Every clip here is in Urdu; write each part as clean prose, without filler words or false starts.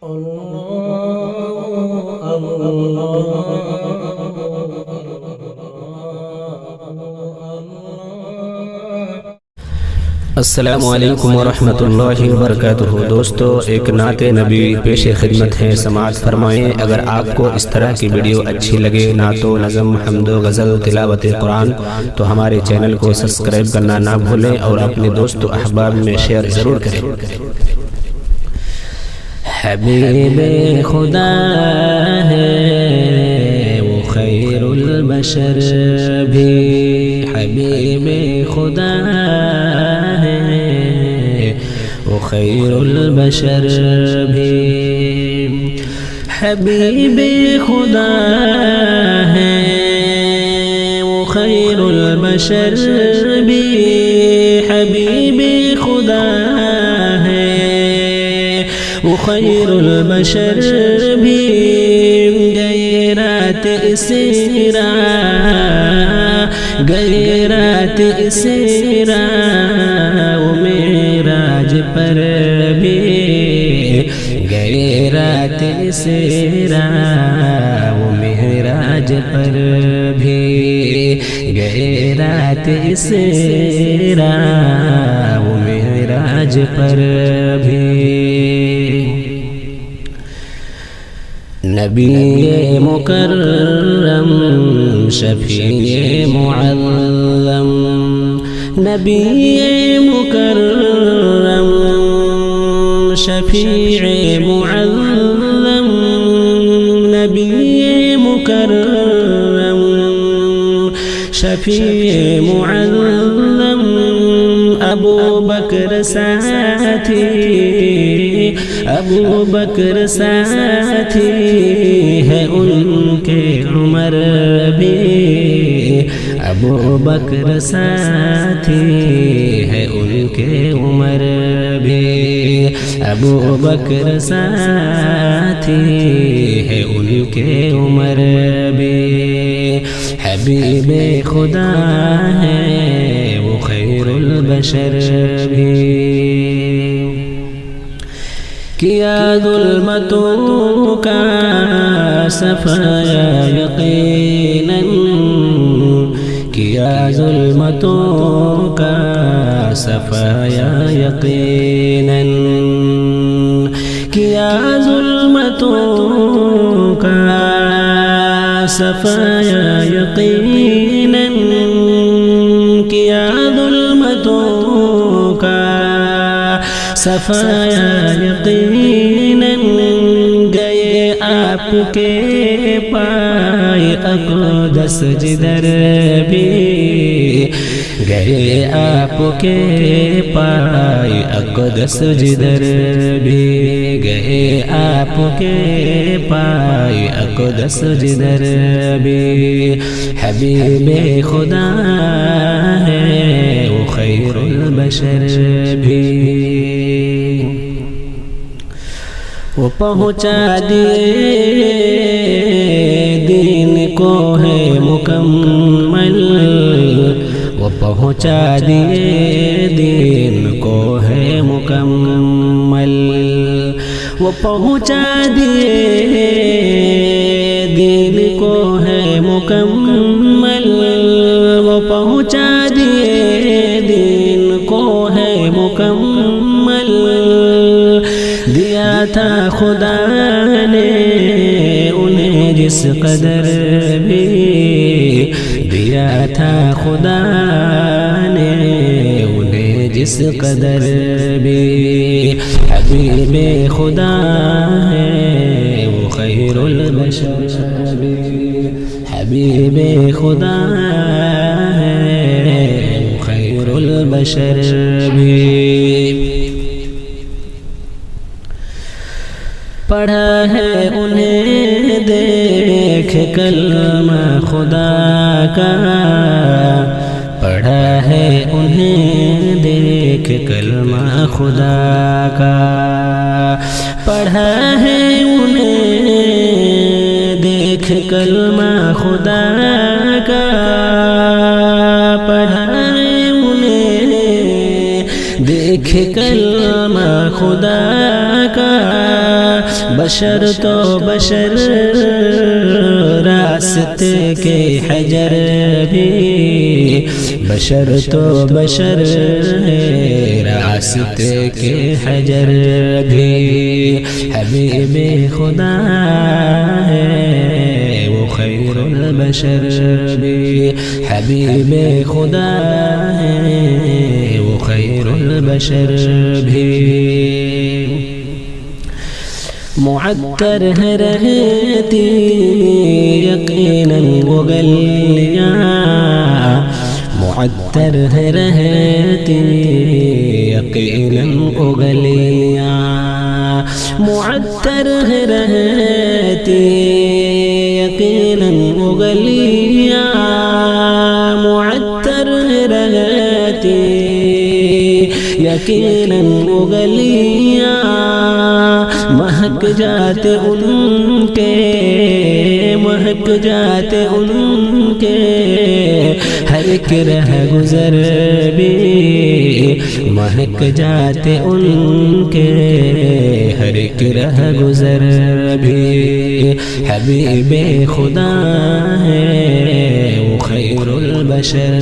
السلام علیکم ورحمۃ اللہ وبرکاتہ۔ دوستو، ایک نعت نبی پیش خدمت ہے، سماعت فرمائیں۔ اگر آپ کو اس طرح کی ویڈیو اچھی لگے، نعت و نظم، حمد و غزل، تلاوت قرآن، تو ہمارے چینل کو سبسکرائب کرنا نہ بھولیں اور اپنے دوست و احباب میں شیئر ضرور کریں۔ حبیب خدا ہے وہ خیر البشر بھی، حبیب خدا ہے وہ خیر البشر بھی، حبیب خدا ہے وہ خیر البشر بھی، حبیب خدا ہے وہ خیر البشر بھی، گئے رات اسرا، گئے رات اسرا وہ معراج پر بھی، گئے رات اسرا وہ معراج پر بھی، گئے رات اسرا وہ معراج پر بھی۔ نبی مکرم شفیع معظم، نبی مکرم شفیع معظم، نبی مکرم شفیع معظم، ابو بکر ساتھی، ابو بکر ساتھی ہے ان کے عمر بھی، ابو بکر ساتھی ہے ان کے عمر بھی، ابو بکر ساتھی ہے ان کے عمر بھی، حبیب خدا ہے وہ خیر البشر بھی۔ کیا ظلمتوں کا صفایا یقیناً، کیا ظلمتوں کا صفایا یقیناً، کیا ظلمتوں کا صفایا یقیناً، کیا ظلمتوں کا صفایا یقیناً، گئے آپ کے پائے اقدس جدر بھی، گئے آپ کے پائے اقدس جدر بھی، گئے آپ کے پائے اقدس جدر بھی، حبیب خدا ہے وہ خیر البشر بھی۔ وہ پہنچا دیے دین کو ہے مکمل، وہ پہنچا دیے دین کو ہے مکمل، وہ پہنچا دیے دین کو ہے مکمل، وہ پہنچا دیے دین کو ہے مکمل، دیا تھا خدا نے انہیں جس قدر بھی، دیا تھا خدا نے انہیں جس قدر بھی، حبیب خدا ہے وہ خیر البشر بھی، حبیب خدا ہے وہ خیر البشر بھی۔ پڑھا ہے انہیں دیکھ کلمہ خدا کا، پڑھا ہے انہیں دیکھ کلمہ خدا کا، پڑھا ہے انہیں دیکھ کلمہ خدا کا، پڑھا ہے انہیں دیکھ کلمہ خدا کا، بشر تو بشر راستے کے حجر بھی، بشر تو بشر راستے کے حجر بھی، حبیب خدا ہے وہ خیر البشر بھی، حبیب خدا ہے وہ خیر البشر بھی، معطر ہے رہتی یقیناً وہ گلیاں، معطر ہے رہتی یقیناً وہ گلیاں، معطر ہے رہتی یقیناً وہ گلیاں، معطر ہے رہتی یقیناً وہ گلیاں، مہک جاتے ان کے، مہک جاتے ان کے ہر ایک رہ گزر بھی، مہک جاتے ان کے ہر ایک رہ گزر بھی، حبیب خدا ہے وہ خیر البشر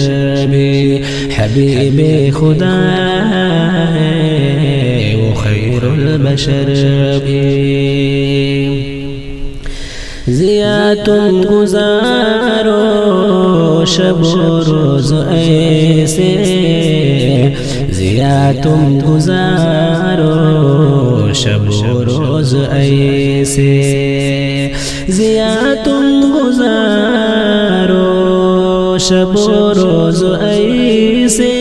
بھی، حبیب خدا ہے وہ خیر البشر بھی، ضیا تم گزارو شب و روز ایسے، ضیا تم گزارو شب و روز ایسے، ضیا تم گزارو شب و روز ایسے،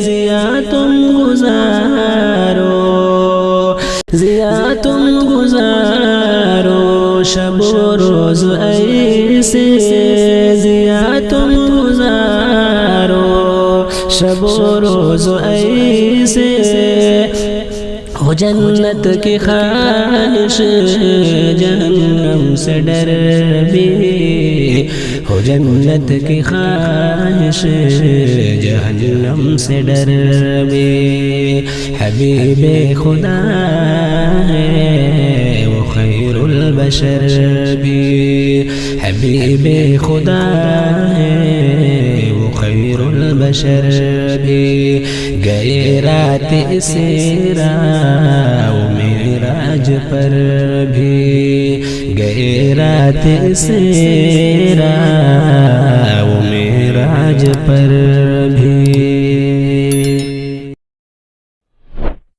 ضیا تم گزارو، ضیا تم گزارو شب و روز ایسے، ضیا تم گزارو شب و روز ایسے، ہو جنت کی خواہش جہنم سے ڈر بھی، ہو جنت کی خواہش جہنم سے ڈر بھی، حبیب خدا ہے وہ خیر البشر بھی، حبیب خدا ہے وہ خیر البشر بھی، گئے رات اسرا و معراج پر بھی، گئے رات اسرا و معراج پر